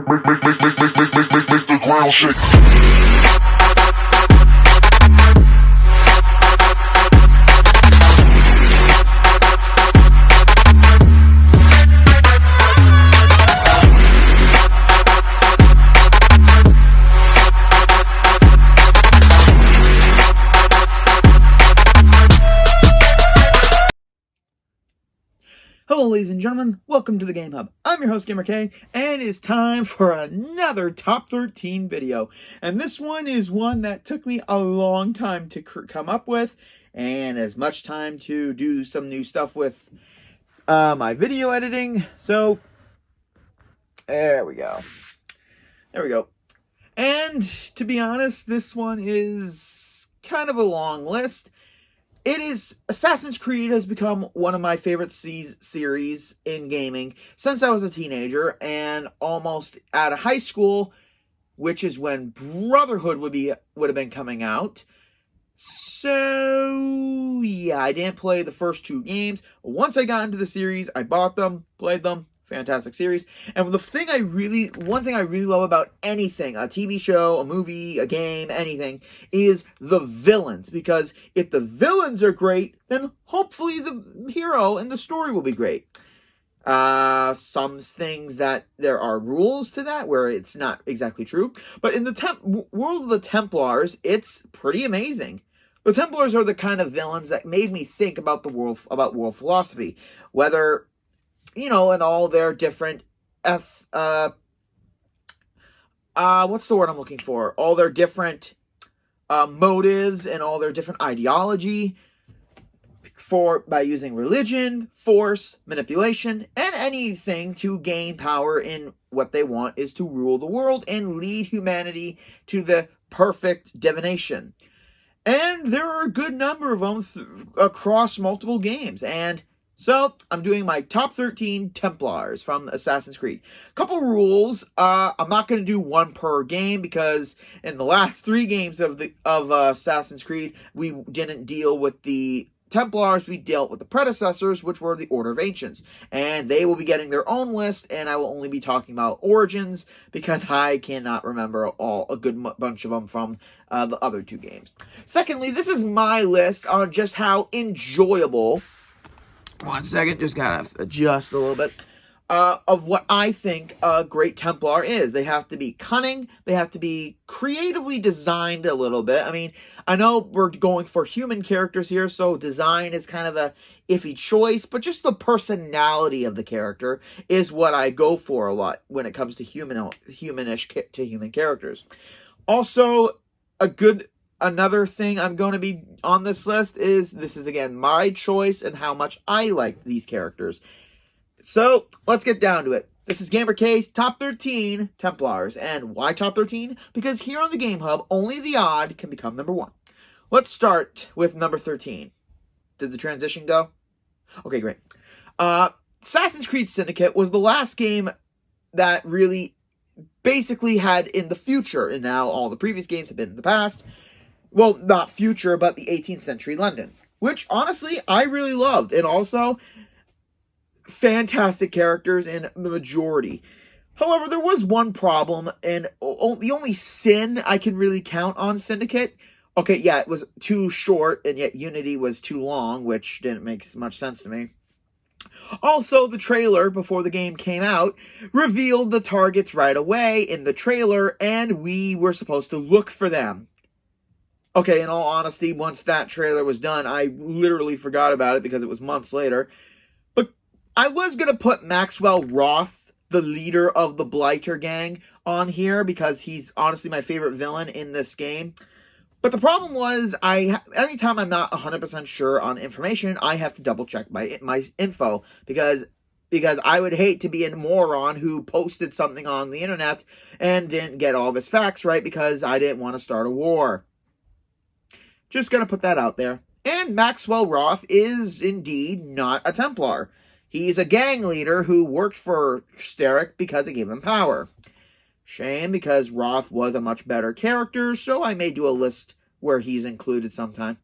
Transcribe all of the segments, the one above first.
Make the ground shake. Hello ladies and gentlemen, welcome to the Game Hub. I'm your host Gamer K, and it's time for another Top 13 video. And this one is one that took me a long time to come up with, and as much time to do some new stuff with my video editing. So, there we go. And to be honest, this one is kind of a long list. Assassin's Creed has become one of my favorite series in gaming since I was a teenager and almost out of high school, which is when Brotherhood would have been coming out. So, yeah, I didn't play the first two games. Once I got into the series, I bought them, played them. Fantastic series. And one thing I really love about anything, a TV show, a movie, a game, anything, is the villains. Because if the villains are great, then hopefully the hero and the story will be great. Some things that there are rules to that where it's not exactly true. But in the world of the Templars, it's pretty amazing. The Templars are the kind of villains that made me think about world philosophy. Whether, and all their different what's the word I'm looking for? All their different motives and all their different ideology by using religion, force, manipulation, and anything to gain power in what they want is to rule the world and lead humanity to the perfect divination. And there are a good number of them across multiple games, and so, I'm doing my top 13 Templars from Assassin's Creed. Couple rules. I'm not going to do one per game because in the last 3 games of Assassin's Creed, we didn't deal with the Templars. We dealt with the predecessors, which were the Order of Ancients. And they will be getting their own list, and I will only be talking about Origins because I cannot remember a good bunch of them from the other 2 games. Secondly, this is my list on just how enjoyable... One second, just gotta adjust a little bit, of what I think a great Templar is. They have to be cunning, they have to be creatively designed a little bit. I mean, I know we're going for human characters here, so design is kind of a iffy choice, but just the personality of the character is what I go for a lot when it comes to humanish to human characters. Also, another thing I'm going to be on this list is, this is again my choice and how much I like these characters. So, let's get down to it. This is Gamer K's Top 13 Templars. And why Top 13? Because here on the Game Hub, only the odd can become number 1. Let's start with number 13. Did the transition go? Okay, great. Assassin's Creed Syndicate was the last game that really basically had in the future, and now all the previous games have been in the past. Well, not future, but the 18th century London, which honestly I really loved, and also fantastic characters in the majority. However, there was one problem, and the only sin I can really count on Syndicate. Okay, yeah, it was too short, and yet Unity was too long, which didn't make much sense to me. Also, the trailer, before the game came out, revealed the targets right away in the trailer, and we were supposed to look for them. Okay, in all honesty, once that trailer was done, I literally forgot about it because it was months later. But I was going to put Maxwell Roth, the leader of the Blighter gang, on here because he's honestly my favorite villain in this game. But the problem was, anytime I'm not 100% sure on information, I have to double check my info because I would hate to be a moron who posted something on the internet and didn't get all of his facts right because I didn't want to start a war. Just gonna put that out there. And Maxwell Roth is indeed not a Templar. He's a gang leader who worked for Steric because it gave him power. Shame, because Roth was a much better character, so I may do a list where he's included sometime.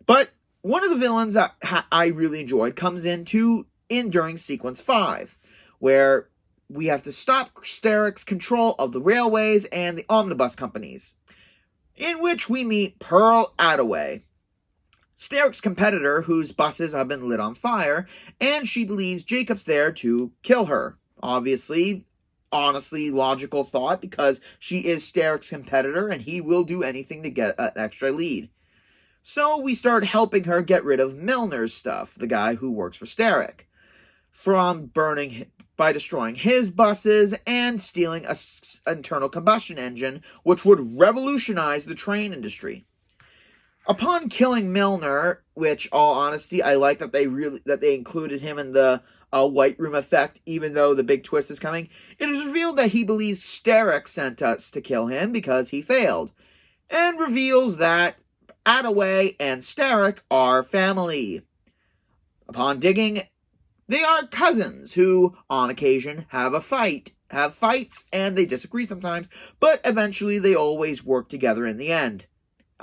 But one of the villains that I really enjoyed comes in during Sequence 5, where we have to stop Sterrick's control of the railways and the omnibus companies, in which we meet Pearl Attaway, Sterrick's competitor whose buses have been lit on fire, and she believes Jacob's there to kill her. Obviously, honestly, logical thought, because she is Sterrick's competitor and he will do anything to get an extra lead. So we start helping her get rid of Milner's stuff, the guy who works for Sterrick, by destroying his buses and stealing an internal combustion engine, which would revolutionize the train industry. Upon killing Milner, which, all honesty, I like that they included him in the White Room effect, even though the big twist is coming, it is revealed that he believes Sterrick sent us to kill him because he failed, and reveals that Attaway and Sterrick are family. Upon digging, they are cousins who, on occasion, have fights, and they disagree sometimes, but eventually they always work together in the end.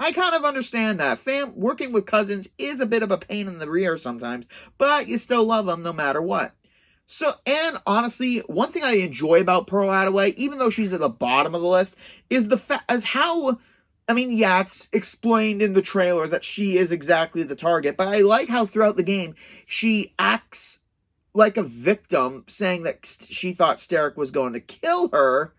I kind of understand that. Working with cousins is a bit of a pain in the rear sometimes, but you still love them no matter what. So, and honestly, one thing I enjoy about Pearl Attaway, even though she's at the bottom of the list, is it's explained in the trailers that she is exactly the target, but I like how throughout the game, she acts like a victim, saying that she thought Sterrick was going to kill her,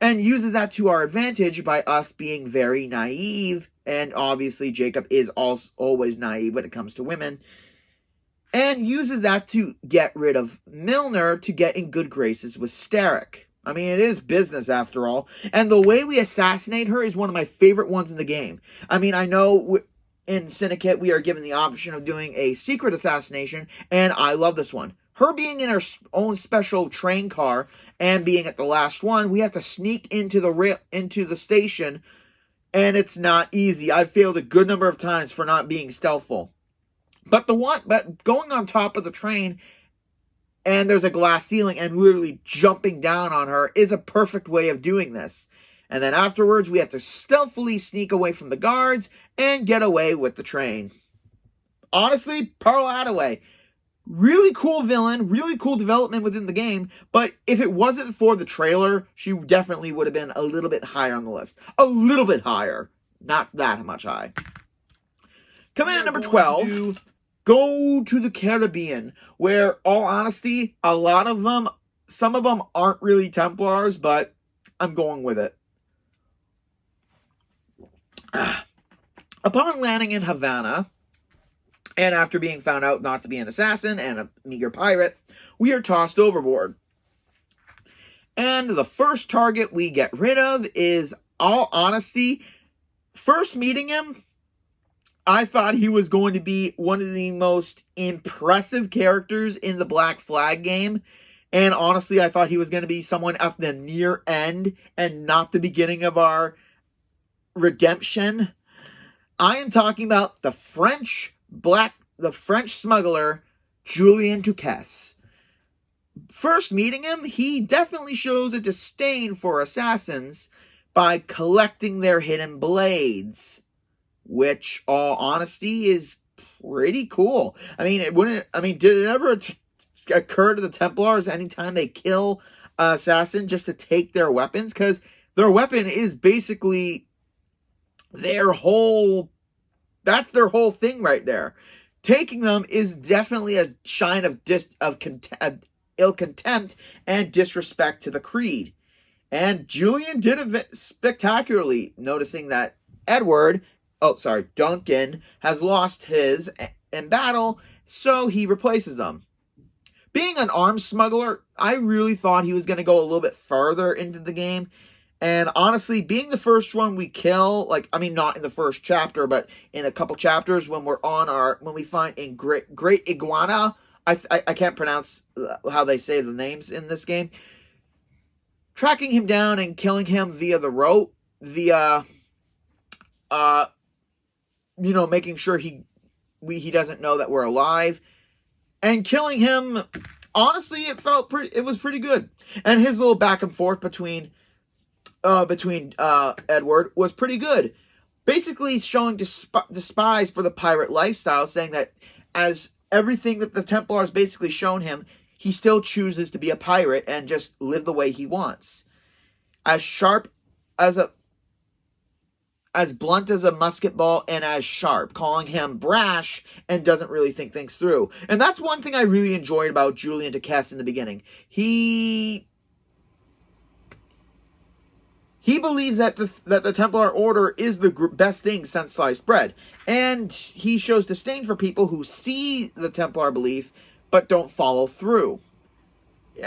and uses that to our advantage by us being very naive. And obviously, Jacob is always naive when it comes to women. And uses that to get rid of Milner to get in good graces with Sterrick. I mean, it is business after all. And the way we assassinate her is one of my favorite ones in the game. I mean, I know in Syndicate we are given the option of doing a secret assassination, and I love this one. Her being in her own special train car and being at the last one, we have to sneak into the station, and it's not easy. I've failed a good number of times for not being stealthful. But going on top of the train, and there's a glass ceiling, and literally jumping down on her is a perfect way of doing this. And then afterwards, we have to stealthily sneak away from the guards and get away with the train. Honestly, Pearl Attaway, really cool villain, really cool development within the game, but if it wasn't for the trailer, she definitely would have been a little bit higher on the list. A little bit higher. Not that much high. Command number 12, go to the Caribbean, where, all honesty, some of them aren't really Templars, but I'm going with it. Upon landing in Havana, and after being found out not to be an assassin and a meager pirate, we are tossed overboard. And the first target we get rid of is, all honesty, first meeting him, I thought he was going to be one of the most impressive characters in the Black Flag game. And honestly, I thought he was going to be someone at the near end and not the beginning of our redemption. I am talking about the French smuggler, Julien Duquesne. First meeting him, he definitely shows a disdain for assassins by collecting their hidden blades, which, all honesty, is pretty cool. Did it ever occur to the Templars anytime they kill an assassin just to take their weapons? Because their weapon is basically that's their whole thing right there. Taking them is definitely a sign of ill contempt and disrespect to the creed. And Julian did it spectacularly, noticing that Duncan has lost his in battle, so he replaces them. Being an arms smuggler, I really thought he was going to go a little bit further into the game. And honestly, being the first one we kill, not in the first chapter, but in a couple chapters when we find in Great Iguana, I can't pronounce how they say the names in this game. Tracking him down and killing him via the rope, making sure he doesn't know that we're alive, and killing him. Honestly, it was pretty good, and his little back and forth between Edward was pretty good. Basically showing despise for the pirate lifestyle, saying that as everything that the Templars basically shown him, he still chooses to be a pirate and just live the way he wants. As sharp as blunt as a musket ball and as sharp, calling him brash and doesn't really think things through. And that's one thing I really enjoyed about Julian de Cass in the beginning. He believes that the Templar Order is the best thing since sliced bread. And he shows disdain for people who see the Templar belief but don't follow through.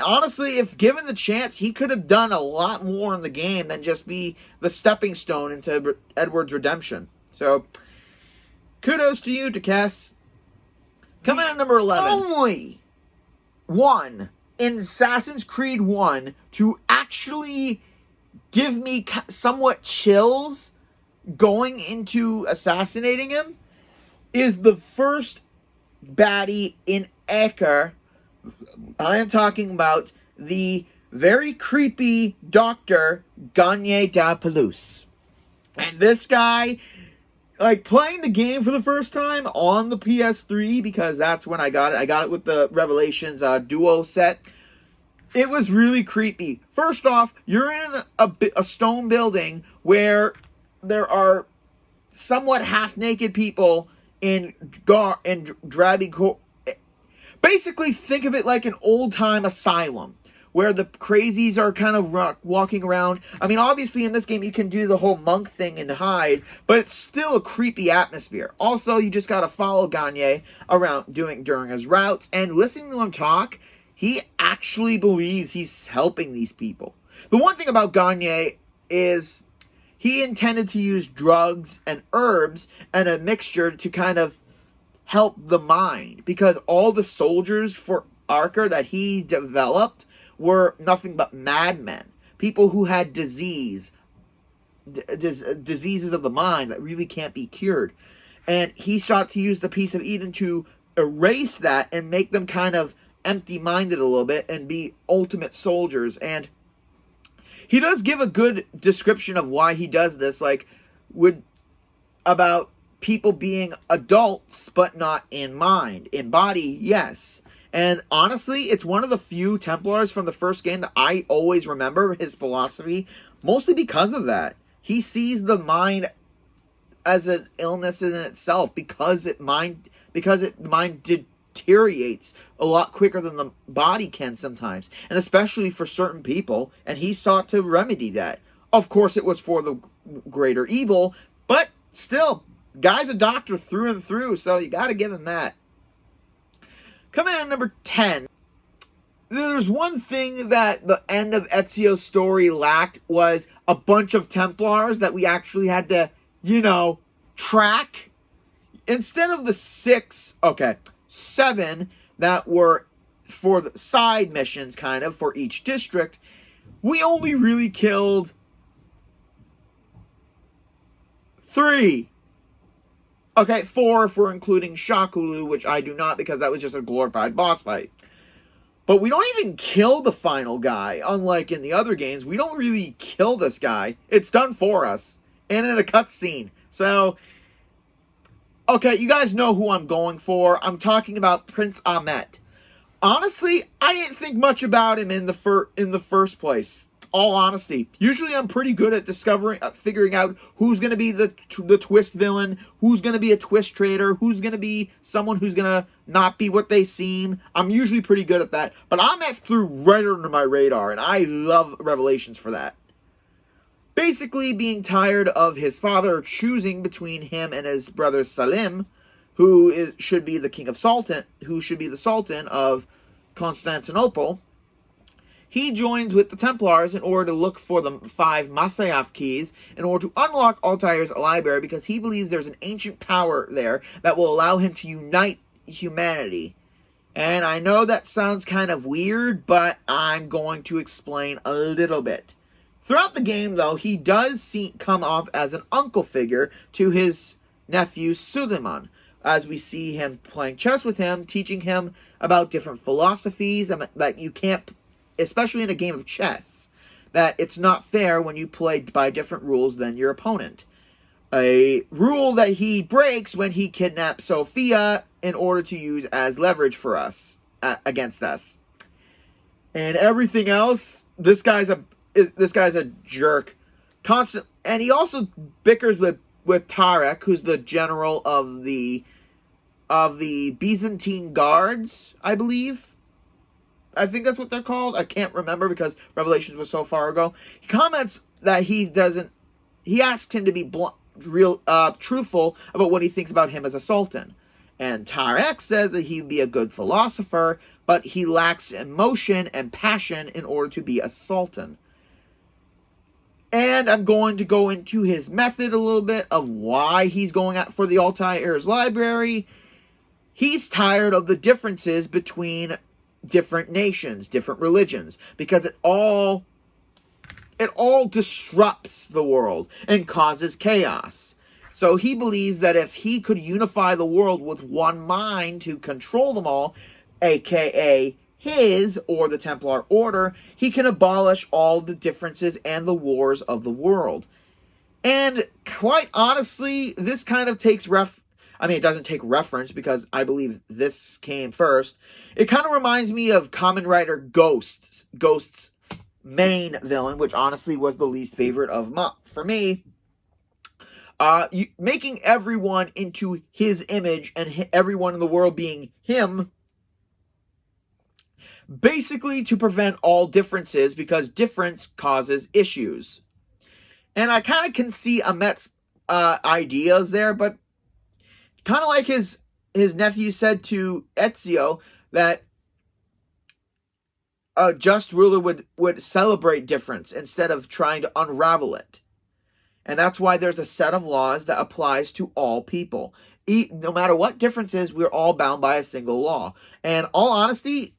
Honestly, if given the chance, he could have done a lot more in the game than just be the stepping stone into Edward's redemption. So, kudos to you, de Cass. Coming out number 11. Only one in Assassin's Creed 1 to actually give me somewhat chills going into assassinating him is the first baddie in Acre. I am talking about the very creepy Dr. Gagne da Pelouse. And this guy, like, playing the game for the first time on the PS3, because that's when I got it. I got it with the Revelations Duo set. It was really creepy. First off, you're in a stone building where there are somewhat half-naked people in drabby... Basically, think of it like an old-time asylum, where the crazies are kind of walking around. I mean, obviously, in this game, you can do the whole monk thing and hide, but it's still a creepy atmosphere. Also, you just gotta follow Gagne around during his routes, and listening to him talk, he actually believes he's helping these people. The one thing about Gagne is he intended to use drugs and herbs and a mixture to kind of help the mind, because all the soldiers for Acre that he developed were nothing but madmen, people who had diseases of the mind that really can't be cured. And he sought to use the Piece of Eden to erase that and make them kind of empty-minded a little bit and be ultimate soldiers. And he does give a good description of why he does this, like about people being adults, but not in mind. In body, yes. And honestly, it's one of the few Templars from the first game that I always remember his philosophy, mostly because of that. He sees the mind as an illness in itself, because the mind deteriorates a lot quicker than the body can sometimes, and especially for certain people, and he sought to remedy that. Of course, it was for the greater evil, but still, guy's a doctor through and through, so you gotta give him that. Coming in at number 10. There's one thing that the end of Ezio's story lacked, was a bunch of Templars that we actually had to, track. Instead of the 7 that were for the side missions, kind of, for each district, we only really killed 3. Okay, 4 if we're including Shakulu, which I do not, because that was just a glorified boss fight. But we don't even kill the final guy. Unlike in the other games, we don't really kill this guy. It's done for us. And in a cutscene. So, okay, you guys know who I'm going for. I'm talking about Prince Ahmet. Honestly, I didn't think much about him in the first place. All honesty. Usually I'm pretty good at figuring out who's going to be the twist villain, who's going to be a twist traitor, who's going to be someone who's going to not be what they seem. I'm usually pretty good at that. But Ahmet flew right under my radar, and I love Revelations for that. Basically being tired of his father choosing between him and his brother Salim, who should be the king of Sultan, who should be the Sultan of Constantinople. He joins with the Templars in order to look for the 5 Masayaf keys in order to unlock Altair's library, because he believes there's an ancient power there that will allow him to unite humanity. And I know that sounds kind of weird, but I'm going to explain a little bit. Throughout the game, though, he does come off as an uncle figure to his nephew Suleiman, as we see him playing chess with him, teaching him about different philosophies that you can't, especially in a game of chess, that it's not fair when you play by different rules than your opponent. A rule that he breaks when he kidnaps Sophia in order to use as leverage for us, against us. And everything else, this guy's a jerk. Constant, and he also bickers with Tarek, who's the general of the Byzantine Guards, I believe. I think that's what they're called. I can't remember because Revelations was so far ago. He comments that he asks him to be truthful about what he thinks about him as a sultan. And Tarek says that he'd be a good philosopher, but he lacks emotion and passion in order to be a sultan. And I'm going to go into his method a little bit of why he's going out for the Altair's library. He's tired of the differences between different nations, different religions, because it all disrupts the world and causes chaos. So he believes that if he could unify the world with one mind to control them all, aka his or the Templar Order, he can abolish all the differences and the wars of the world. And quite honestly, this kind of takes it doesn't take reference because I believe this came first. It kind of reminds me of Kamen Rider Ghost's main villain, which honestly was the least favorite for me. Making everyone into his image and everyone in the world being him, basically to prevent all differences because difference causes issues. And I kind of can see Ahmet's ideas there, but kind of like his nephew said to Ezio, that a just ruler would celebrate difference instead of trying to unravel it. And that's why there's a set of laws that applies to all people. No matter what difference is, we're all bound by a single law. And all honesty,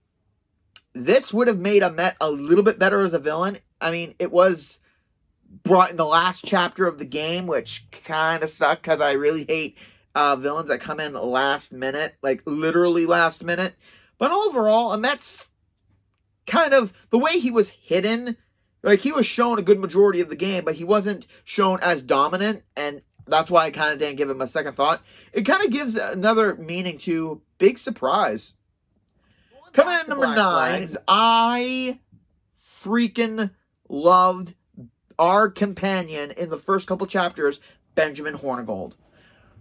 this would have made Ahmet a little bit better as a villain. I mean, it was brought in the last chapter of the game, which kind of sucked because I really hate villains that come in last minute, like literally last minute. But overall, Ahmet's kind of, the way he was hidden, like he was shown a good majority of the game, but he wasn't shown as dominant, and that's why I kind of didn't give him a second thought. It kind of gives another meaning to big surprise. Command number 9, I freaking loved our companion in the first couple chapters, Benjamin Hornigold.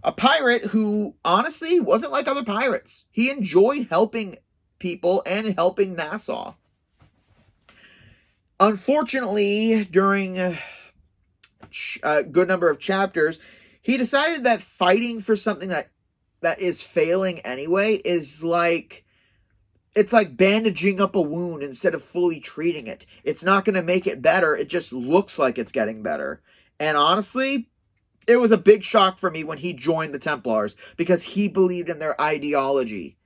A pirate who, honestly, wasn't like other pirates. He enjoyed helping people and helping Nassau. Unfortunately, during a good number of chapters, he decided that fighting for something that is failing anyway is like, it's like bandaging up a wound instead of fully treating it. It's not going to make it better. It just looks like it's getting better. And honestly, it was a big shock for me when he joined the Templars because he believed in their ideology.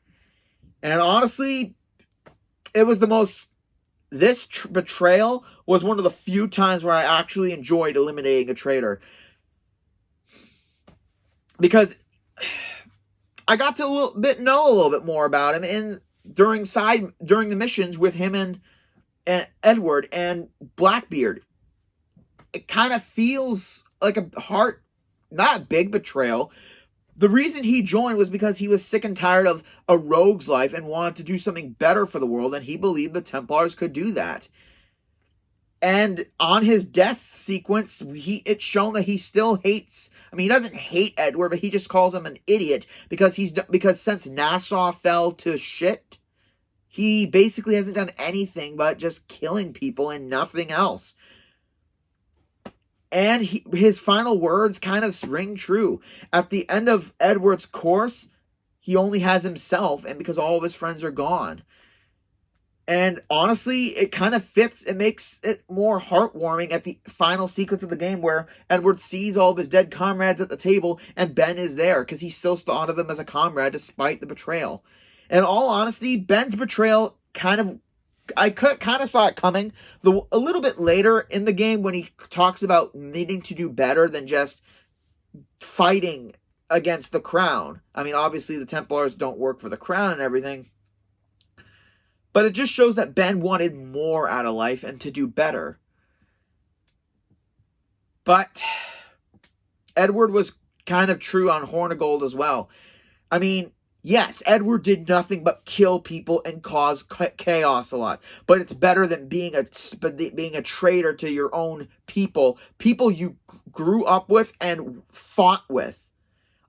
And honestly, it was this betrayal was one of the few times where I actually enjoyed eliminating a traitor. Because I got to know a little bit more about him during the missions with him and Edward and Blackbeard. It kind of feels like not a big betrayal. The reason he joined was because he was sick and tired of a rogue's life and wanted to do something better for the world, and he believed the Templars could do that. And on his death sequence, it's shown that he still hates. I mean, he doesn't hate Edward, but he just calls him an idiot because since Nassau fell to shit, he basically hasn't done anything but just killing people and nothing else. And his final words kind of ring true. At the end of Edward's course, he only has himself, and because all of his friends are gone. And honestly, it kind of fits. It makes it more heartwarming at the final sequence of the game where Edward sees all of his dead comrades at the table, and Ben is there because he still thought of him as a comrade despite the betrayal. In all honesty, Ben's betrayal I kind of saw it coming a little bit later in the game when he talks about needing to do better than just fighting against the crown. I mean, obviously the Templars don't work for the crown and everything, but it just shows that Ben wanted more out of life and to do better. But Edward was kind of true on Hornigold as well. I mean, Yes, Edward did nothing but kill people and cause chaos a lot. But it's better than being a traitor to your own people you grew up with and fought with.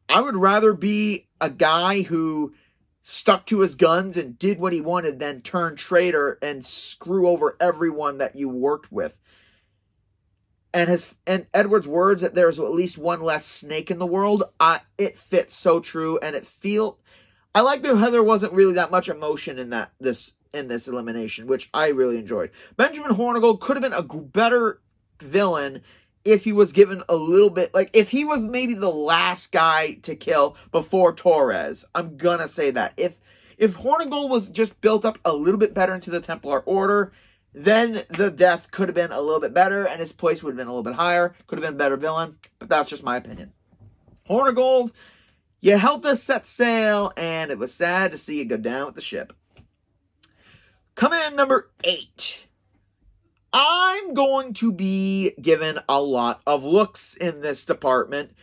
I would rather be a guy who stuck to his guns and did what he wanted than turn traitor and screw over everyone that you worked with. And Edward's words that there's at least one less snake in the world, it fits so true, and I like how there wasn't really that much emotion in this elimination, which I really enjoyed. Benjamin Hornigold could have been a better villain if he was given a little bit, like if he was maybe the last guy to kill before Torres. I'm gonna say that if Hornigold was just built up a little bit better into the Templar Order, then the death could have been a little bit better, and his place would have been a little bit higher. Could have been a better villain, but that's just my opinion. Hornigold, you helped us set sail, and it was sad to see you go down with the ship. Command number 8. I'm going to be given a lot of looks in this department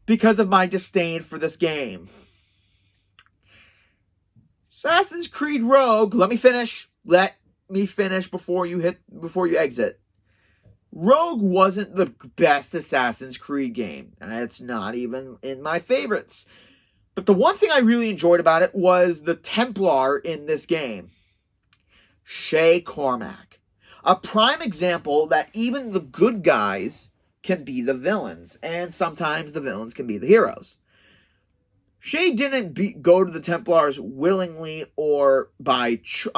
because of my disdain for this game. Assassin's Creed Rogue, let me finish before you exit. Rogue wasn't the best Assassin's Creed game. It's not even in my favorites. But the one thing I really enjoyed about it was the Templar in this game. Shay Cormac. A prime example that even the good guys can be the villains. And sometimes the villains can be the heroes. Shay didn't go to the Templars willingly or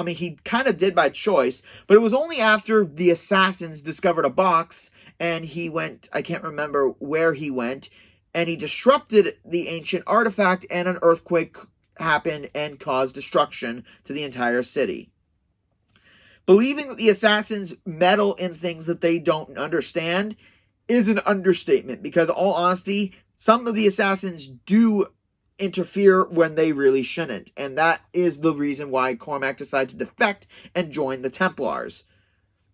he kind of did by choice, but it was only after the assassins discovered a box and he went, I can't remember where he went, and he disrupted the ancient artifact and an earthquake happened and caused destruction to the entire city. Believing that the assassins meddle in things that they don't understand is an understatement because, in all honesty, some of the assassins do interfere when they really shouldn't. And that is the reason why Cormac decided to defect and join the Templars.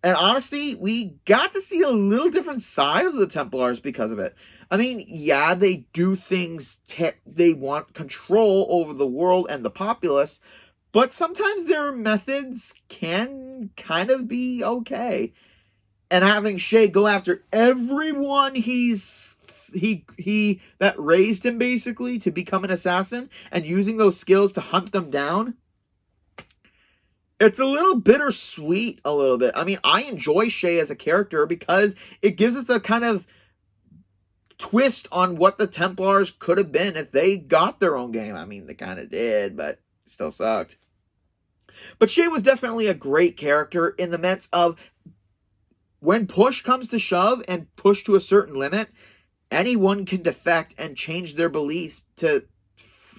And honestly, we got to see a little different side of the Templars because of it. I mean, yeah, they do things, they want control over the world and the populace, but sometimes their methods can kind of be okay. And having Shay go after everyone that raised him basically to become an assassin and using those skills to hunt them down, it's a little bittersweet a little bit. I mean, I enjoy Shay as a character because it gives us a kind of twist on what the Templars could have been if they got their own game. I mean, they kind of did, but it still sucked. But Shay was definitely a great character in the sense of when push comes to shove and push to a certain limit, anyone can defect and change their beliefs to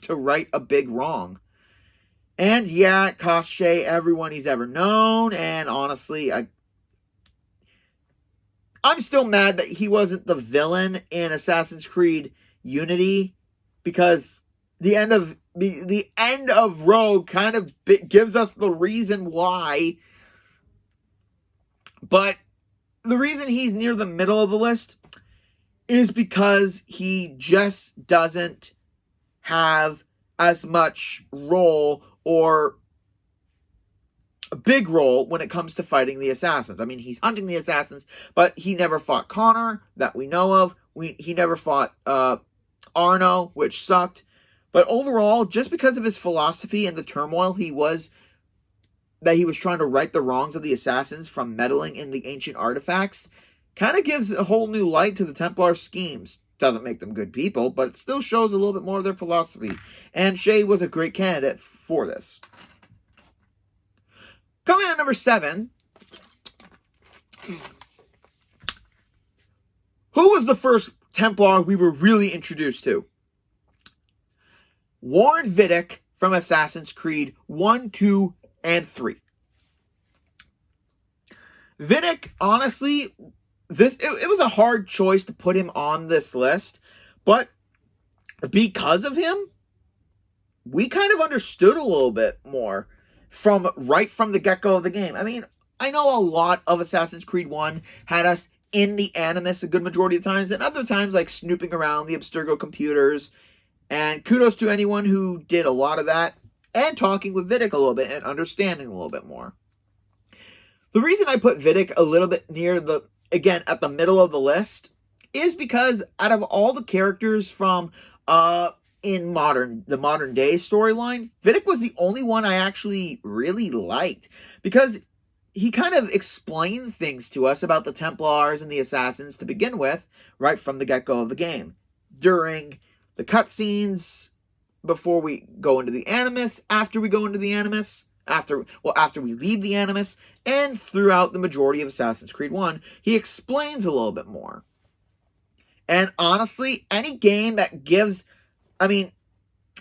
right a big wrong. And yeah, it cost Shay everyone he's ever known. And honestly, I'm still mad that he wasn't the villain in Assassin's Creed Unity, because the end of Rogue kind of gives us the reason why. But the reason he's near the middle of the list is because he just doesn't have as much role or a big role when it comes to fighting the assassins. I mean, he's hunting the assassins, but he never fought Connor that we know of. He never fought Arno, which sucked. But overall, just because of his philosophy and the turmoil he was trying to right the wrongs of the assassins from meddling in the ancient artifacts, kind of gives a whole new light to the Templar schemes. Doesn't make them good people, but it still shows a little bit more of their philosophy. And Shay was a great candidate for this. Coming at number 7. Who was the first Templar we were really introduced to? Warren Vidic from Assassin's Creed 1, 2, and 3. Vidic, honestly, it was a hard choice to put him on this list, but because of him, we kind of understood a little bit more from the get-go of the game. I mean, I know a lot of Assassin's Creed 1 had us in the Animus a good majority of times, and other times like snooping around the Abstergo computers And kudos to anyone who did a lot of that, and talking with Vidic a little bit and understanding a little bit more. The reason I put Vidic a little bit near again, at the middle of the list is because out of all the characters from the modern day storyline, Vidic was the only one I actually really liked, because he kind of explained things to us about the Templars and the Assassins to begin with, right from the get-go of the game. During the cutscenes, before we go into the Animus, after we go into the Animus, after we leave the Animus, and throughout the majority of Assassin's Creed 1, he explains a little bit more. And honestly, any game that gives... I mean,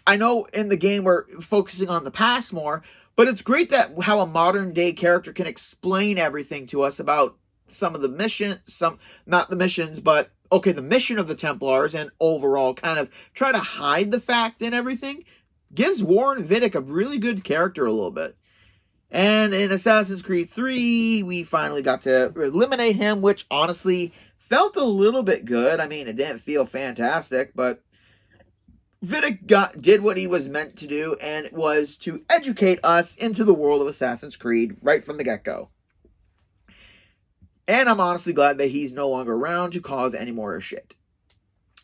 I know in the game we're focusing on the past more, but it's great that how a modern day character can explain everything to us about some of the missions, not the missions, but the mission of the Templars, and overall kind of try to hide the fact and everything, gives Warren Vidic a really good character a little bit. And in Assassin's Creed 3, we finally got to eliminate him, which honestly felt a little bit good. I mean, it didn't feel fantastic, but Vidic did what he was meant to do, and it was to educate us into the world of Assassin's Creed right from the get-go. And I'm honestly glad that he's no longer around to cause any more shit.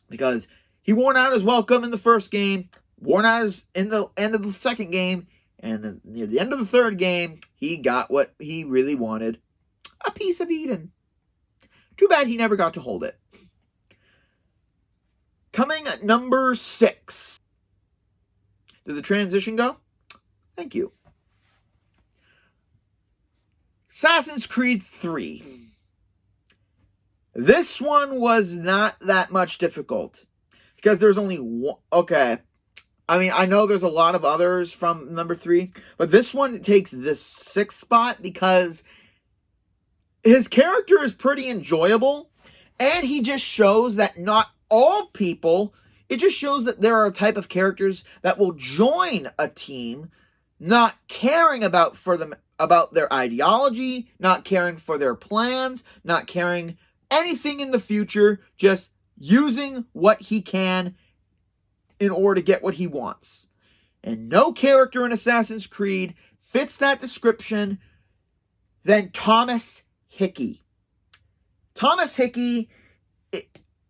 Because he worn out his welcome in the first game, worn out in the end of the second game, and near the end of the third game, he got what he really wanted. A piece of Eden. Too bad he never got to hold it. Coming at number 6. Did the transition go? Thank you. Assassin's Creed 3. This one was not that much difficult, because there's only one... Okay. I mean, I know there's a lot of others from number 3, but this one takes this 6th spot because his character is pretty enjoyable, and he just shows that not all people... It just shows that there are a type of characters that will join a team, not caring about their ideology, not caring for their plans, not caring anything in the future, just using what he can in order to get what he wants. And no character in Assassin's Creed fits that description than Thomas Hickey. Thomas Hickey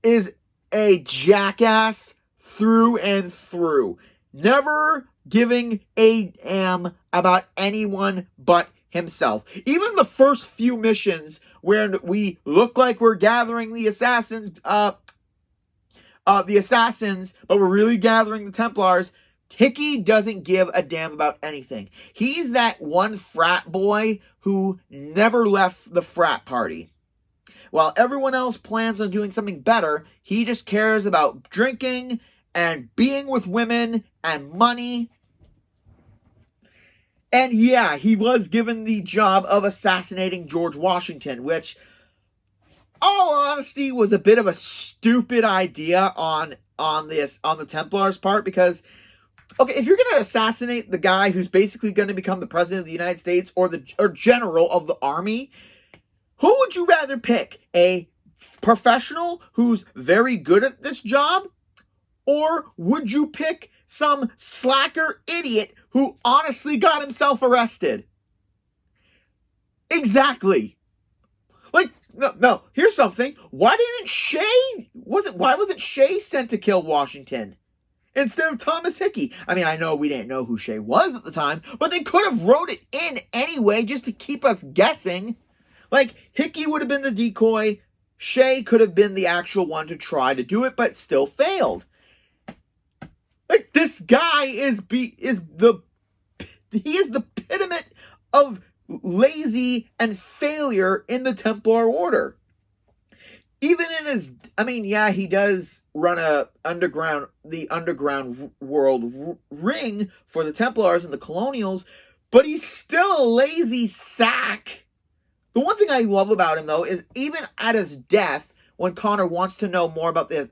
is a jackass through and through, never giving a damn about anyone but himself. Even the first few missions where we look like we're gathering the assassins, but we're really gathering the Templars, Hickey doesn't give a damn about anything. He's that one frat boy who never left the frat party. While everyone else plans on doing something better, he just cares about drinking and being with women and money. And yeah, he was given the job of assassinating George Washington, which, all honesty, was a bit of a stupid idea on the Templars' part, because, okay, if you're going to assassinate the guy who's basically going to become the president of the United States or general of the army, who would you rather pick? A professional who's very good at this job? Or would you pick some slacker idiot who honestly got himself arrested? Exactly. Like, no, here's something. Why wasn't Shay sent to kill Washington instead of Thomas Hickey? I mean, I know we didn't know who Shay was at the time, but they could have wrote it in anyway just to keep us guessing. Like, Hickey would have been the decoy. Shay could have been the actual one to try to do it, but still failed. Like, this guy is the epitome of lazy and failure in the Templar Order. Even in his... I mean, yeah, he does run the underground world ring for the Templars and the Colonials, but he's still a lazy sack. The one thing I love about him, though, is even at his death, when Connor wants to know more about the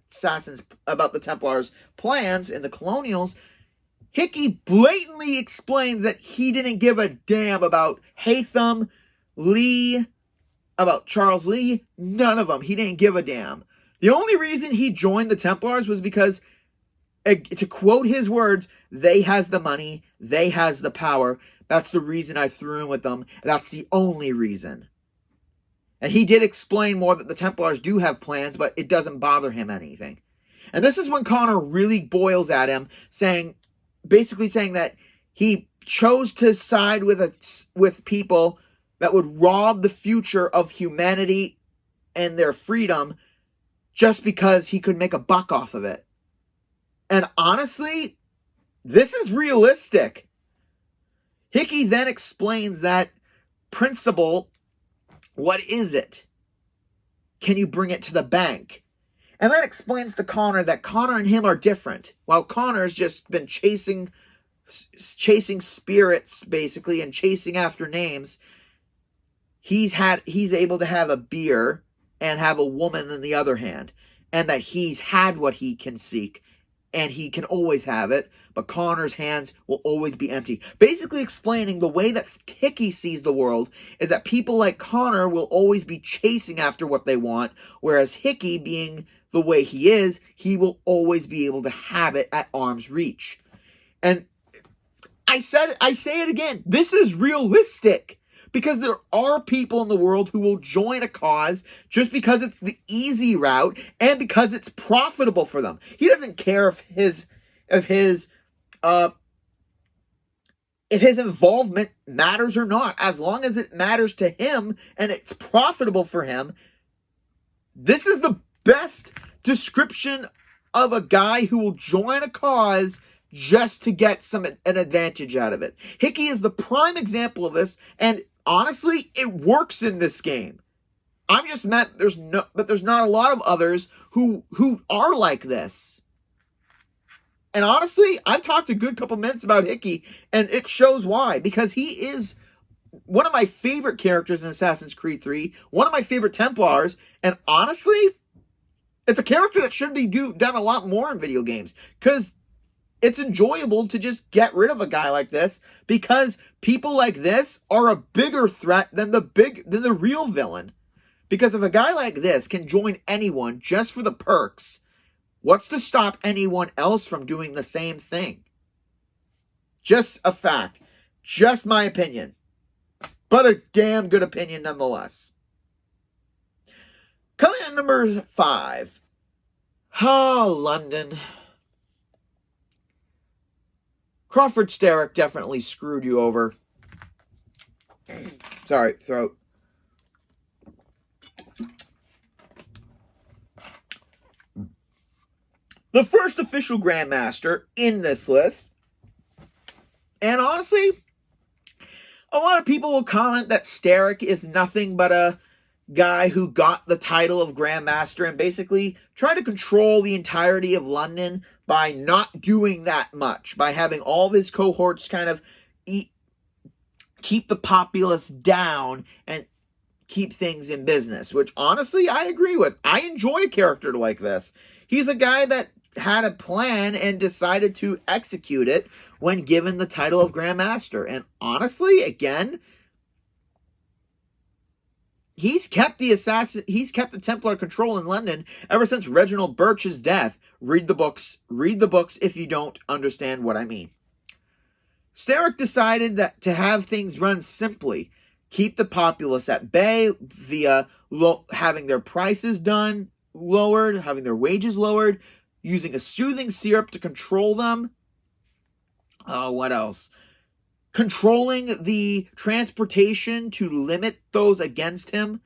Templars' plans and the Colonials, Hickey blatantly explains that he didn't give a damn about Haytham, Lee, about Charles Lee, none of them. He didn't give a damn. The only reason he joined the Templars was because To quote his words, they has the money, they has the power. That's the reason I threw in with them. That's the only reason. And he did explain more that the Templars do have plans, but it doesn't bother him anything. And this is when Connor really boils at him, basically saying that he chose to side with people that would rob the future of humanity and their freedom just because he could make a buck off of it. And honestly, this is realistic. Hickey then explains that principle. What is it? Can you bring it to the bank? And that explains to Connor that Connor and him are different. While Connor's just been chasing spirits, basically, and chasing after names, he's able to have a beer and have a woman in the other hand. And that he's had what he can seek. And he can always have it, but Connor's hands will always be empty. Basically explaining the way that Hickey sees the world is that people like Connor will always be chasing after what they want, whereas Hickey, being the way he is, he will always be able to have it at arm's reach. And I say it again, this is realistic. Because there are people in the world who will join a cause just because it's the easy route and because it's profitable for them. He doesn't care if his involvement matters or not. As long as it matters to him and it's profitable for him. This is the best description of a guy who will join a cause just to get an advantage out of it. Hickey is the prime example of this, and honestly, it works in this game. I'm just mad there's not a lot of others who are like this. And honestly, I've talked a good couple minutes about Hickey, and it shows why. Because he is one of my favorite characters in Assassin's Creed 3, one of my favorite Templars, and honestly, it's a character that should be done a lot more in video games. Because it's enjoyable to just get rid of a guy like this, because people like this are a bigger threat than the real villain. Because if a guy like this can join anyone just for the perks, what's to stop anyone else from doing the same thing? Just a fact. Just my opinion. But a damn good opinion nonetheless. Coming at number 5. London. Crawford Starrick definitely screwed you over. Sorry, throat. The first official Grandmaster in this list. And honestly, a lot of people will comment that Starrick is nothing but a guy who got the title of Grandmaster and basically tried to control the entirety of London by not doing that much, by having all of his cohorts kind of keep the populace down and keep things in business, which honestly I agree with. I enjoy a character like this. He's a guy that had a plan and decided to execute it when given the title of Grandmaster. And honestly, again, he's kept the Templar control in London ever since Reginald Birch's death. Read the books if you don't understand what I mean. Starrick decided that to have things run simply, keep the populace at bay via having their prices lowered, having their wages lowered, using a soothing syrup to control them. What else? Controlling the transportation to limit those against him,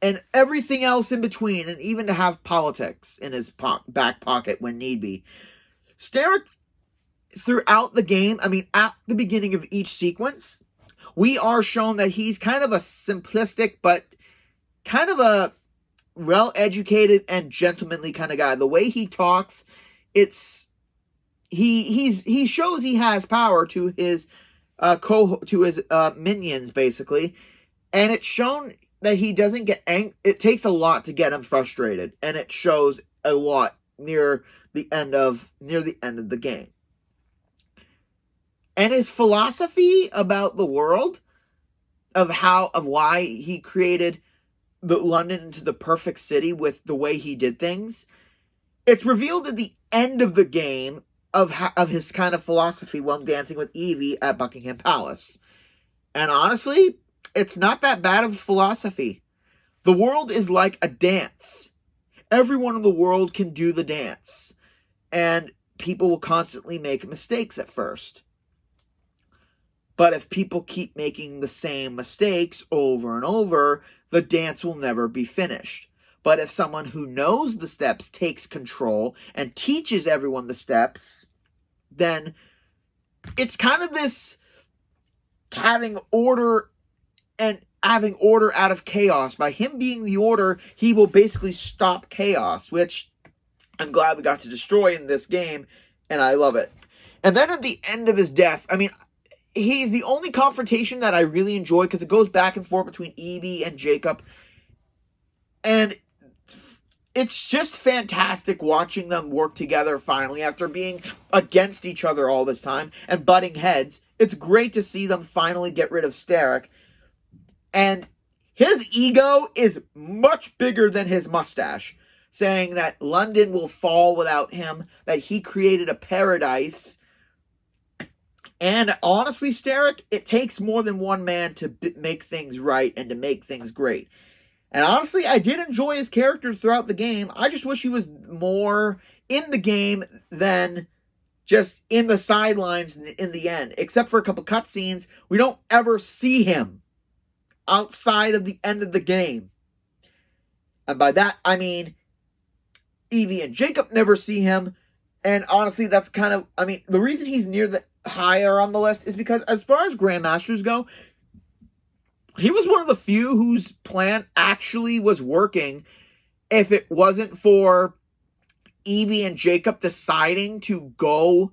and everything else in between, and even to have politics in his back pocket when need be. Starrick, throughout the game, at the beginning of each sequence, we are shown that he's kind of a simplistic, but kind of a well-educated and gentlemanly kind of guy. The way he talks, he shows he has power to his minions, basically, and it's shown that he doesn't get angry. It takes a lot to get him frustrated, and it shows a lot near the end of the game. And his philosophy about the world, of why he created London into the perfect city with the way he did things, It's revealed at the end of the game of his kind of philosophy while dancing with Evie at Buckingham Palace. And honestly, it's not that bad of a philosophy. The world is like a dance. Everyone in the world can do the dance. And people will constantly make mistakes at first. But if people keep making the same mistakes over and over, the dance will never be finished. But if someone who knows the steps takes control and teaches everyone the steps, then it's kind of this having order out of chaos. By him being the order, he will basically stop chaos, which I'm glad we got to destroy in this game, and I love it. And then at the end of his death, I mean, he's the only confrontation that I really enjoy because it goes back and forth between Evie and Jacob. And it's just fantastic watching them work together finally after being against each other all this time and butting heads. It's great to see them finally get rid of Starrick. And his ego is much bigger than his mustache, saying that London will fall without him, that he created a paradise. And honestly, Starrick, it takes more than one man to make things right and to make things great. And honestly, I did enjoy his character throughout the game. I just wish he was more in the game than just in the sidelines in the end. Except for a couple cutscenes, we don't ever see him outside of the end of the game. And by that, I mean, Evie and Jacob never see him. And honestly, that's kind of, I mean, the reason he's near the higher on the list is because as far as Grandmasters go, he was one of the few whose plan actually was working if it wasn't for Evie and Jacob deciding to go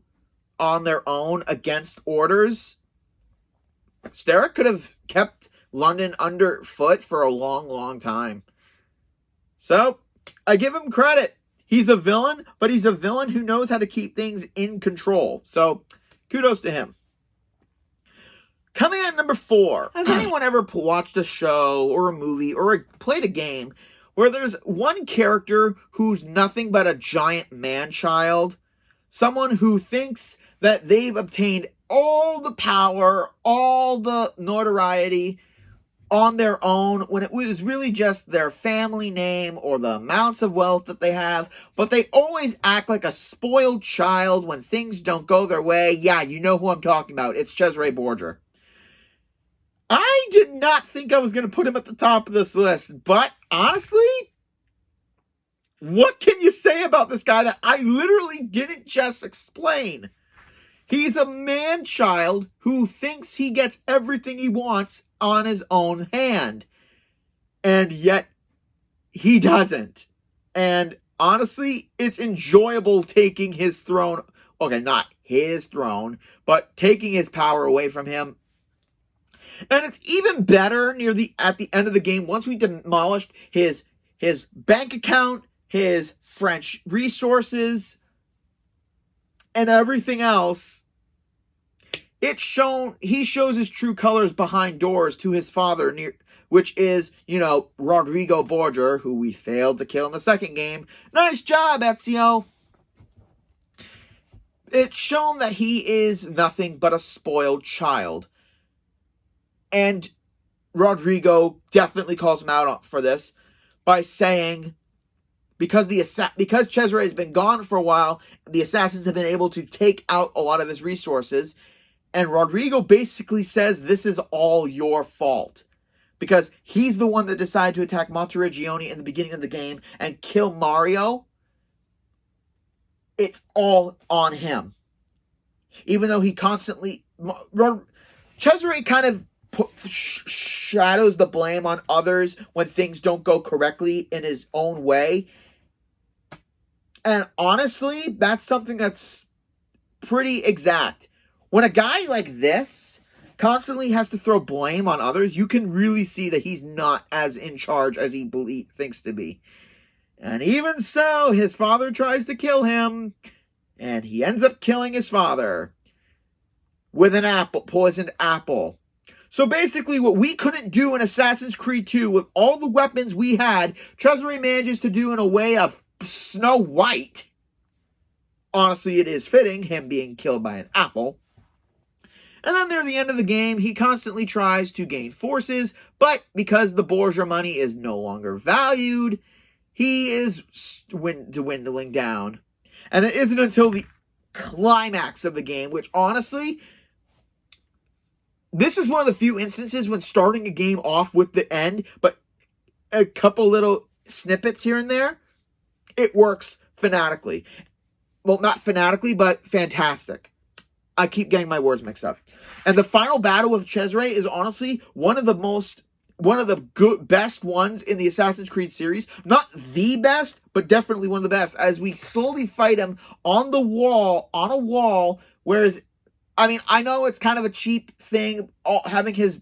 on their own against orders. Starrick could have kept London underfoot for a long, long time. So, I give him credit. He's a villain, but he's a villain who knows how to keep things in control. So, kudos to him. Coming at number 4. Has anyone ever watched a show or a movie or played a game where there's one character who's nothing but a giant man-child? Someone who thinks that they've obtained all the power, all the notoriety on their own when it was really just their family name or the amounts of wealth that they have, but they always act like a spoiled child when things don't go their way. Yeah, you know who I'm talking about. It's Cesare Borgia. I did not think I was going to put him at the top of this list, but honestly, what can you say about this guy that I literally didn't just explain? He's a man-child who thinks he gets everything he wants on his own hand. And yet, he doesn't. And honestly, it's enjoyable taking his throne. Okay, not his throne, but taking his power away from him. And it's even better at the end of the game, once we demolished his bank account, his French resources, and everything else. He shows his true colors behind doors to his father, which is, Rodrigo Borgia, who we failed to kill in the second game. Nice job, Ezio! It's shown that he is nothing but a spoiled child. And Rodrigo definitely calls him out for this by saying, because Cesare has been gone for a while, the assassins have been able to take out a lot of his resources. And Rodrigo basically says this is all your fault. Because he's the one that decided to attack Monteriggioni in the beginning of the game and kill Mario. It's all on him. Even though he constantly... Cesare kind of shadows the blame on others when things don't go correctly in his own way. And honestly, that's something that's pretty exact. When a guy like this constantly has to throw blame on others, you can really see that he's not as in charge as he thinks to be. And even so, his father tries to kill him, and he ends up killing his father with an poisoned apple. So basically, what we couldn't do in Assassin's Creed 2 with all the weapons we had, Cesare manages to do in a way of Snow White. honestly, it is fitting, him being killed by an apple. And then near the end of the game, he constantly tries to gain forces, but because the bourgeois money is no longer valued, he is dwindling down. And it isn't until the climax of the game, which honestly, this is one of the few instances when starting a game off with the end, but a couple little snippets here and there, it works fanatically. Well, not fanatically, but fantastic. I keep getting my words mixed up. And the final battle with Cesare is honestly one of the best ones in the Assassin's Creed series. Not the best, but definitely one of the best. As we slowly fight him on a wall, whereas, I mean, I know it's kind of a cheap thing, having his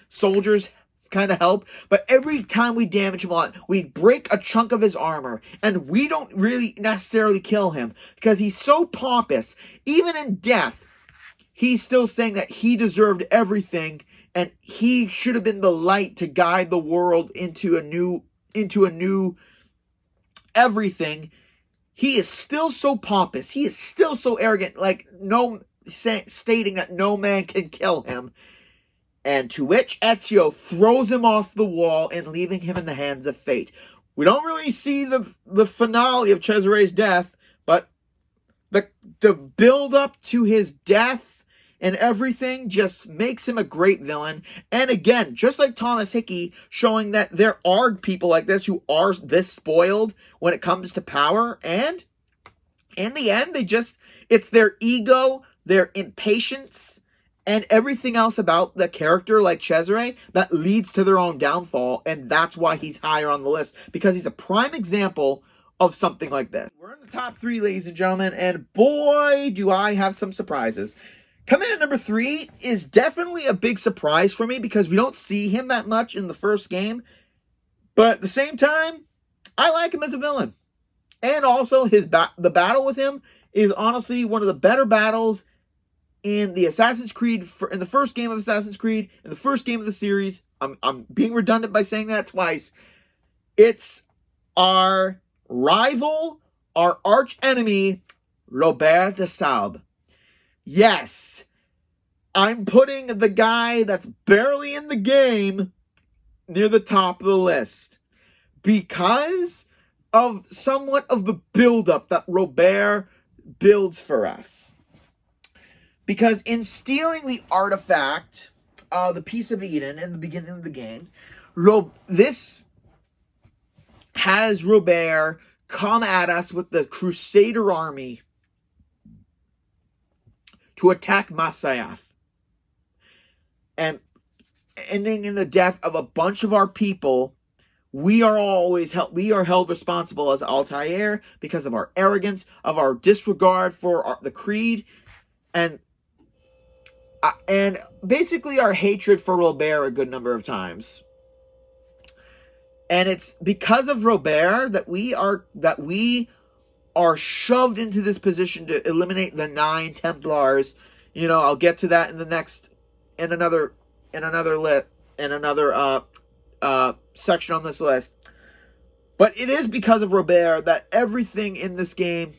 soldiers kind of help, but every time we damage him a lot, we break a chunk of his armor, and we don't really necessarily kill him, because he's so pompous. Even in death, he's still saying that he deserved everything, and he should have been the light to guide the world into a new everything. He is still so pompous. He is still so arrogant, like stating that no man can kill him. And to which Ezio throws him off the wall and leaving him in the hands of fate. We don't really see the finale of Cesare's death, but the build up to his death and everything just makes him a great villain. And again, just like Thomas Hickey, showing that there are people like this who are this spoiled when it comes to power. And in the end, it's their ego, their impatience, and everything else about the character like Cesare that leads to their own downfall. And that's why he's higher on the list, because he's a prime example of something like this. We're in the top 3, ladies and gentlemen, and boy, do I have some surprises. Coming in number 3 is definitely a big surprise for me, because we don't see him that much in the first game. But at the same time, I like him as a villain. And also, the battle with him is honestly one of the better battles in the Assassin's Creed, in the first game of Assassin's Creed, in the first game of the series. I'm being redundant by saying that twice. It's our rival, our arch enemy, Robert de Saub. Yes, I'm putting the guy that's barely in the game near the top of the list, because of somewhat of the build-up that Robert builds for us. Because in stealing the artifact, the Piece of Eden, in the beginning of the game, this has Robert come at us with the Crusader army to attack Masyaf. And ending in the death of a bunch of our people. We are held responsible as Altair because of our arrogance, of our disregard for the creed, and basically our hatred for Robert a good number of times. And it's because of Robert that we are shoved into this position to eliminate the 9 Templars. You know, I'll get to that in another section on this list. But it is because of Robert that everything in this game,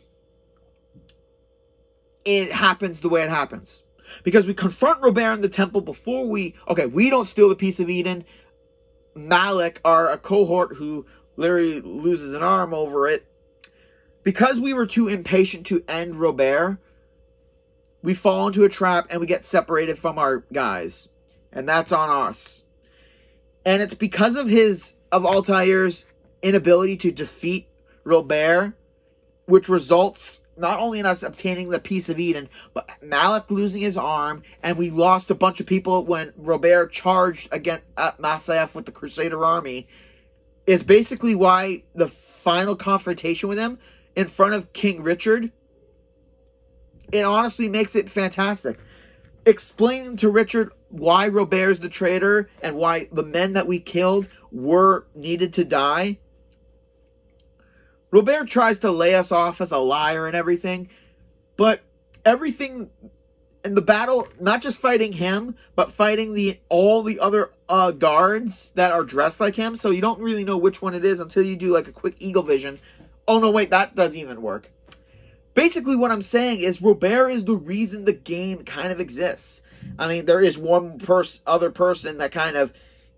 it happens the way it happens. Because we confront Robert in the temple before we don't steal the Piece of Eden. Malik, a cohort who literally loses an arm over it. Because we were too impatient to end Robert, we fall into a trap and we get separated from our guys. And that's on us. And it's because of Altair's inability to defeat Robert, which results not only in us obtaining the Piece of Eden, but Malik losing his arm, and we lost a bunch of people when Robert charged against Masyaf with the Crusader army, is basically why the final confrontation with him in front of King Richard, it honestly makes it fantastic. Explaining to Richard why Robert's the traitor and why the men that we killed were needed to die. Robert tries to lay us off as a liar and everything, but everything in the battle, not just fighting him, but fighting all the other guards that are dressed like him, so you don't really know which one it is until you do like a quick eagle vision. Oh no, wait, that doesn't even work. basically what I'm saying is Robert is the reason the game kind of exists. I mean, there is one other person that kind of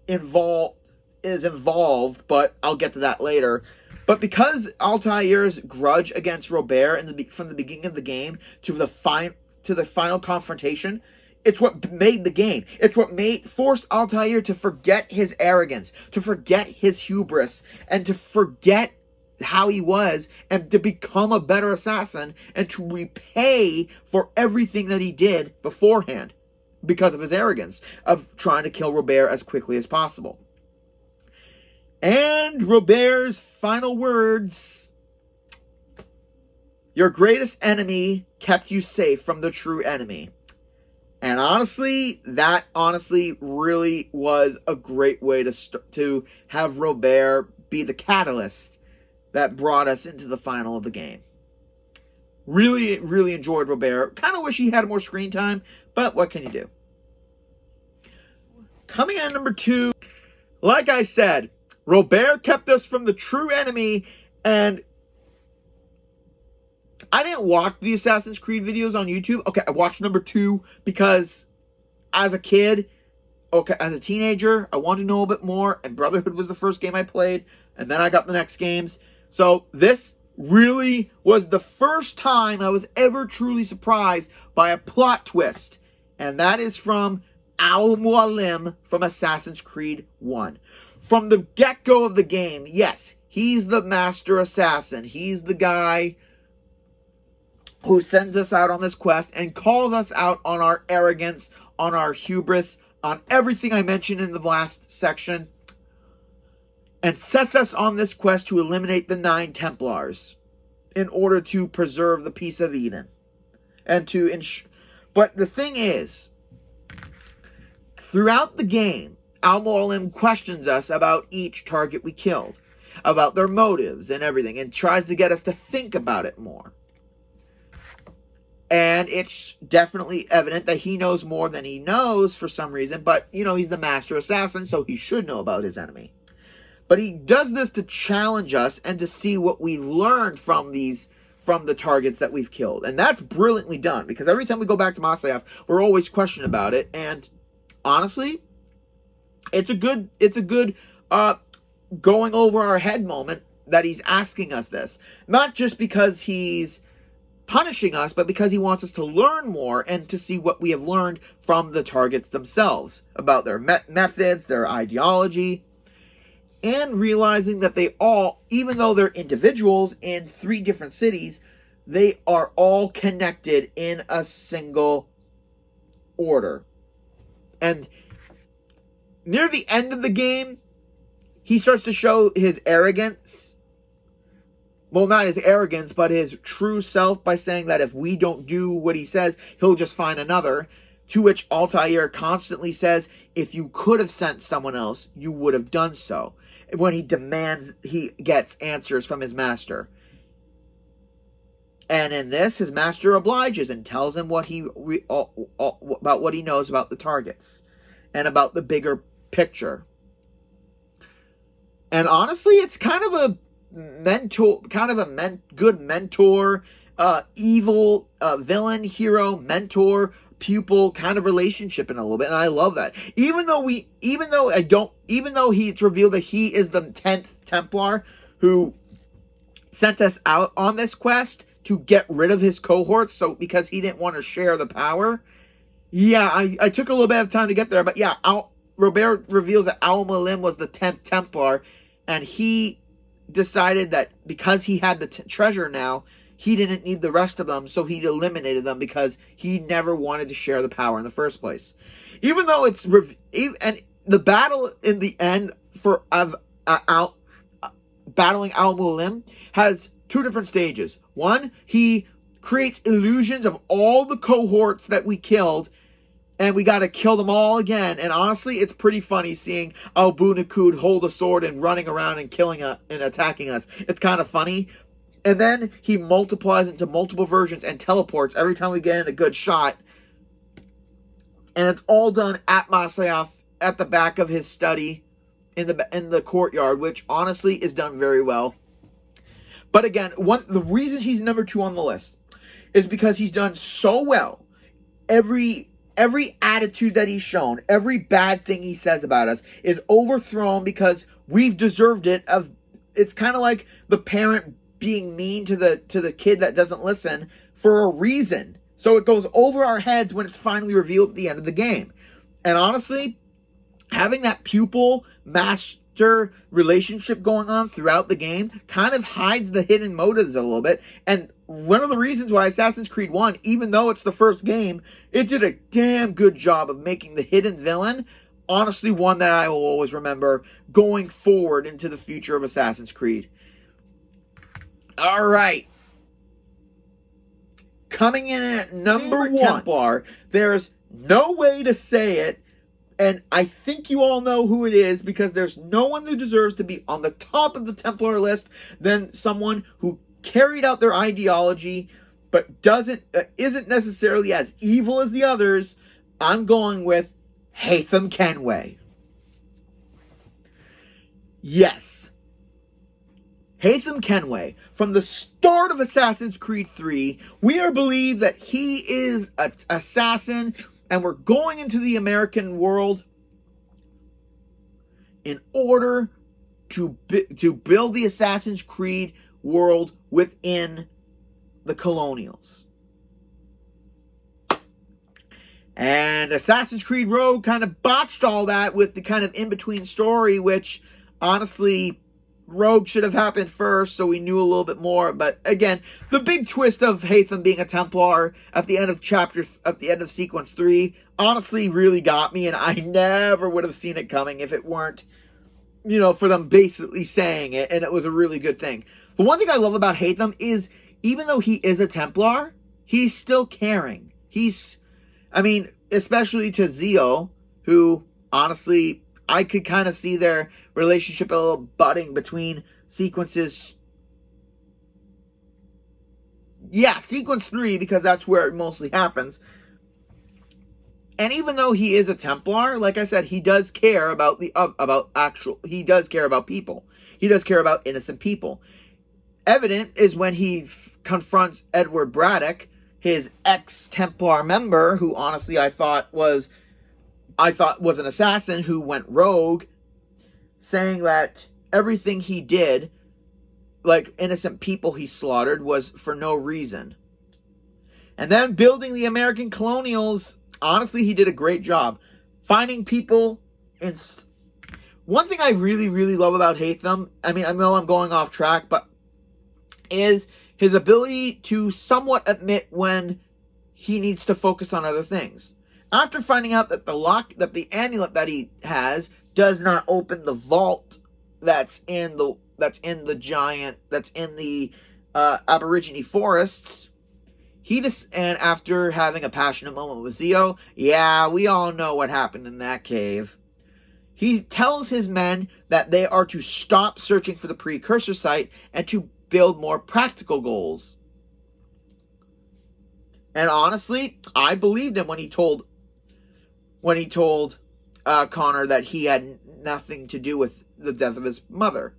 is involved, but I'll get to that later. But because Altair's grudge against Robert from the beginning of the game to the final confrontation, it's what made the game. It's what forced Altair to forget his arrogance, to forget his hubris, and to forget how he was, and to become a better assassin, and to repay for everything that he did beforehand because of his arrogance of trying to kill Robert as quickly as possible. And Robert's final words: "Your greatest enemy kept you safe from the true enemy." And honestly, that really was a great way to have Robert be the catalyst that brought us into the final of the game. Really, really enjoyed Robert. Kind of wish he had more screen time, but what can you do? Coming in number 2, like I said, Robert kept us from the true enemy, and I didn't watch the Assassin's Creed videos on YouTube. Okay, I watched number 2 because as a kid, as a teenager, I wanted to know a bit more, and Brotherhood was the first game I played, and then I got the next games. So this really was the first time I was ever truly surprised by a plot twist, and that is from Al-Mualim from Assassin's Creed 1. From the get-go of the game, yes, he's the master assassin. He's the guy who sends us out on this quest and calls us out on our arrogance, on our hubris, on everything I mentioned in the last section, and sets us on this quest to eliminate the 9 Templars in order to preserve the peace of Eden. But the thing is, throughout the game, Al-Mualim questions us about each target we killed, about their motives and everything, and tries to get us to think about it more. And it's definitely evident that he knows more than he knows for some reason, but, he's the master assassin, so he should know about his enemy. But he does this to challenge us and to see what we learned from the targets that we've killed. And that's brilliantly done, because every time we go back to Masyaf, we're always questioning about it. And honestly, it's a good going over our head moment that he's asking us this. Not just because he's punishing us, but because he wants us to learn more and to see what we have learned from the targets themselves, about their methods, their ideology, and realizing that they all, even though they're individuals in 3 different cities, they are all connected in a single order. And near the end of the game, he starts to show his arrogance. Well, not his arrogance, but his true self, by saying that if we don't do what he says, he'll just find another. To which Altair constantly says, if you could have sent someone else, you would have done so. When he gets answers from his master. And in this, his master obliges and tells him about what he knows about the targets and about the bigger picture. And honestly, it's kind of a good mentor, evil villain, hero, mentor, pupil kind of relationship in a little bit, and I love that. Even though it's revealed that he is the 10th Templar who sent us out on this quest to get rid of his cohorts, so because he didn't want to share the power. Yeah, I took a little bit of time to get there, but yeah, Robert reveals that Al-Mualim was the 10th Templar, and he decided that because he had the treasure now, he didn't need the rest of them, so he eliminated them because he never wanted to share the power in the first place. Even though and the battle in the end battling Al-Mualim has 2 different stages. One, he creates illusions of all the cohorts that we killed, and we got to kill them all again. And honestly, it's pretty funny seeing Abu Nakud hold a sword and running around and killing us and attacking us. It's kind of funny. And then he multiplies into multiple versions and teleports every time we get in a good shot. And it's all done at Masyaf, at the back of his study in the courtyard, which honestly is done very well. But again, the reason he's number 2 on the list is because he's done so well. Every attitude that he's shown, every bad thing he says about us is overthrown because we've deserved it. It's kind of like the parent being mean to the kid that doesn't listen for a reason. So it goes over our heads when it's finally revealed at the end of the game. And honestly, having that pupil master relationship going on throughout the game kind of hides the hidden motives a little bit. And one of the reasons why Assassin's Creed 1, even though it's the first game, it did a damn good job of making the hidden villain honestly one that I will always remember going forward into the future of Assassin's Creed. All right. Coming in at number 1, Templar, there's no way to say it, and I think you all know who it is because there's no one that deserves to be on the top of the Templar list than someone who carried out their ideology but isn't necessarily as evil as the others. I'm going with XIII Kenway. Yes. XIII Kenway. From the start of Assassin's Creed 3, we are believed that he is an assassin, and we're going into the American world in order to build the Assassin's Creed world within the Colonials. And Assassin's Creed Rogue kind of botched all that with the kind of in-between story, which honestly, Rogue should have happened first, so we knew a little bit more. But again, the big twist of XIII being a Templar at the end of Sequence 3, honestly really got me, and I never would have seen it coming if it weren't, for them basically saying it, and it was a really good thing. The one thing I love about XIII is, even though he is a Templar, he's still caring. Especially to Zio, who, honestly, I could kind of see their relationship a little budding between sequences. Yeah, Sequence 3, because that's where it mostly happens. And even though he is a Templar, like I said, he does care about he does care about people. He does care about innocent people. Evident is when he confronts Edward Braddock, his ex-Templar member, who honestly I thought was an assassin who went rogue, saying that everything he did, like innocent people he slaughtered, was for no reason. And then building the American Colonials, honestly, he did a great job. Finding people in... One thing I really, really love about XIII, I know I'm going off track, but is his ability to somewhat admit when he needs to focus on other things. After finding out that the amulet that he has does not open the vault that's in the Aborigine forests, and after having a passionate moment with Zio, yeah, we all know what happened in that cave. He tells his men that they are to stop searching for the precursor site and to build more practical goals. And honestly, I believed him when he told Connor that he had nothing to do with the death of his mother.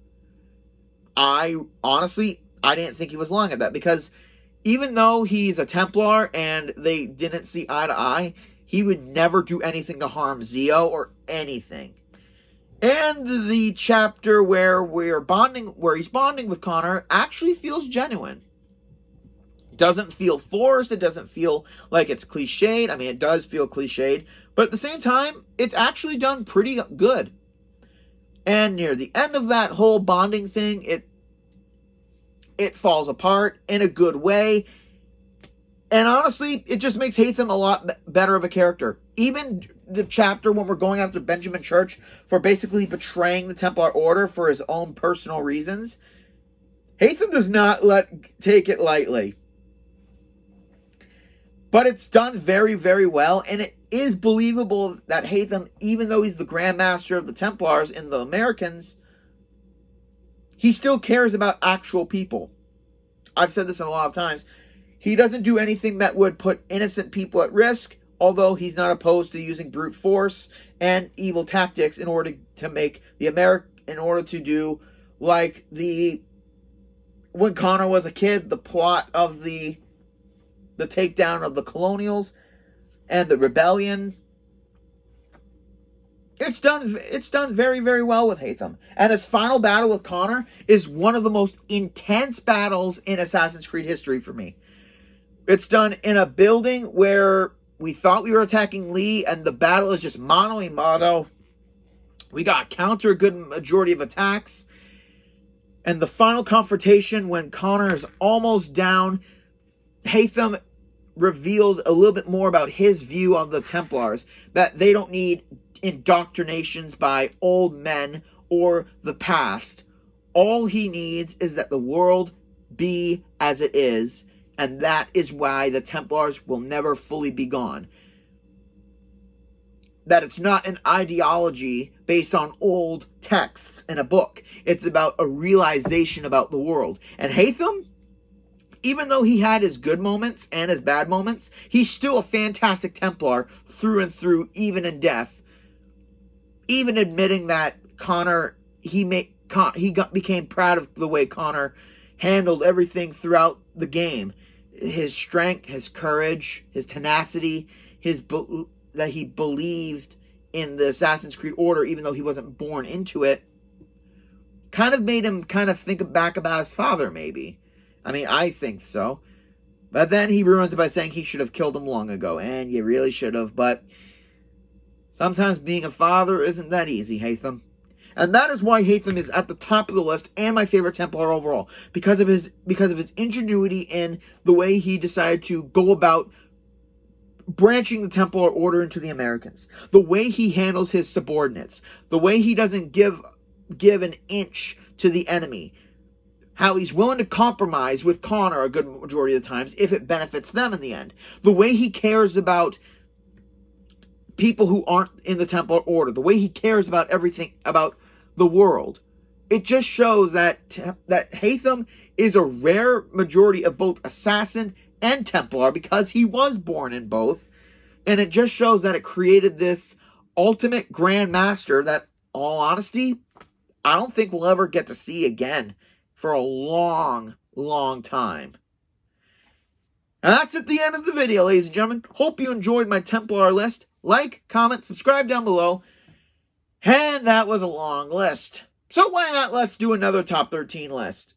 I didn't think he was lying at that, because even though he's a Templar and they didn't see eye to eye, he would never do anything to harm Zio or anything. And the chapter where he's bonding with Connor actually feels genuine. Doesn't feel forced. It doesn't feel like it's cliched. It does feel cliched, but at the same time, it's actually done pretty good. And near the end of that whole bonding thing, it falls apart in a good way. And honestly, it just makes XIII a lot better of a character. Even the chapter when we're going after Benjamin Church for basically betraying the Templar Order for his own personal reasons, XIII does not take it lightly. But it's done very, very well, and it is believable that XIII, even though he's the Grand Master of the Templars in the Americans, he still cares about actual people. I've said this a lot of times. He doesn't do anything that would put innocent people at risk, although he's not opposed to using brute force and evil tactics in order to do like the when Connor was a kid, the plot of the takedown of the Colonials and the rebellion. It's done very, very well with Hatham. And his final battle with Connor is one of the most intense battles in Assassin's Creed history for me. It's done in a building where we thought we were attacking Lee, and the battle is just mano a mano. We got counter a good majority of attacks. And the final confrontation, when Connor is almost down, Hatham reveals a little bit more about his view of the Templars, that they don't need indoctrinations by old men or the past. All he needs is that the world be as it is, and that is why the Templars will never fully be gone. That it's not an ideology based on old texts in a book. It's about a realization about the world. And Hatham, even though he had his good moments and his bad moments, he's still a fantastic Templar through and through, even in death. Even admitting that Connor, became proud of the way Connor handled everything throughout the game. His strength, his courage, his tenacity, that he believed in the Assassin's Creed Order, even though he wasn't born into it, kind of made him kind of think back about his father, maybe. I mean, I think so. But then he ruins it by saying he should have killed him long ago. And you really should have. But sometimes being a father isn't that easy, Hatham. And that is why Hatham is at the top of the list and my favorite Templar overall. Because of his ingenuity in the way he decided to go about branching the Templar Order into the Americans. The way he handles his subordinates. The way he doesn't give an inch to the enemy. How he's willing to compromise with Connor a good majority of the times if it benefits them in the end. The way he cares about people who aren't in the Templar Order. The way he cares about everything about the world. It just shows that Hatham is a rare majority of both assassin and Templar because he was born in both. And it just shows that it created this ultimate Grand Master that, all honesty, I don't think we'll ever get to see again for a long, long time. And that's at the end of the video, ladies and gentlemen. Hope you enjoyed my Templar list. Like, comment, subscribe down below. And that was a long list. So why not let's do another top 13 list.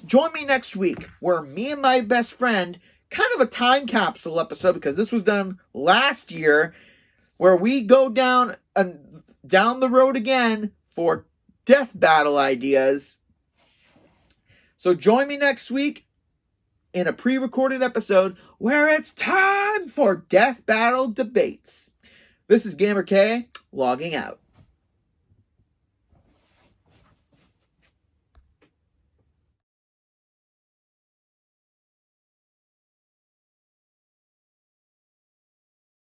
Join me next week, where me and my best friend, kind of a time capsule episode, because this was done last year, where we go down the road again for death battle ideas. So join me next week in a pre-recorded episode where it's time for death battle debates. This is Gamer K, logging out.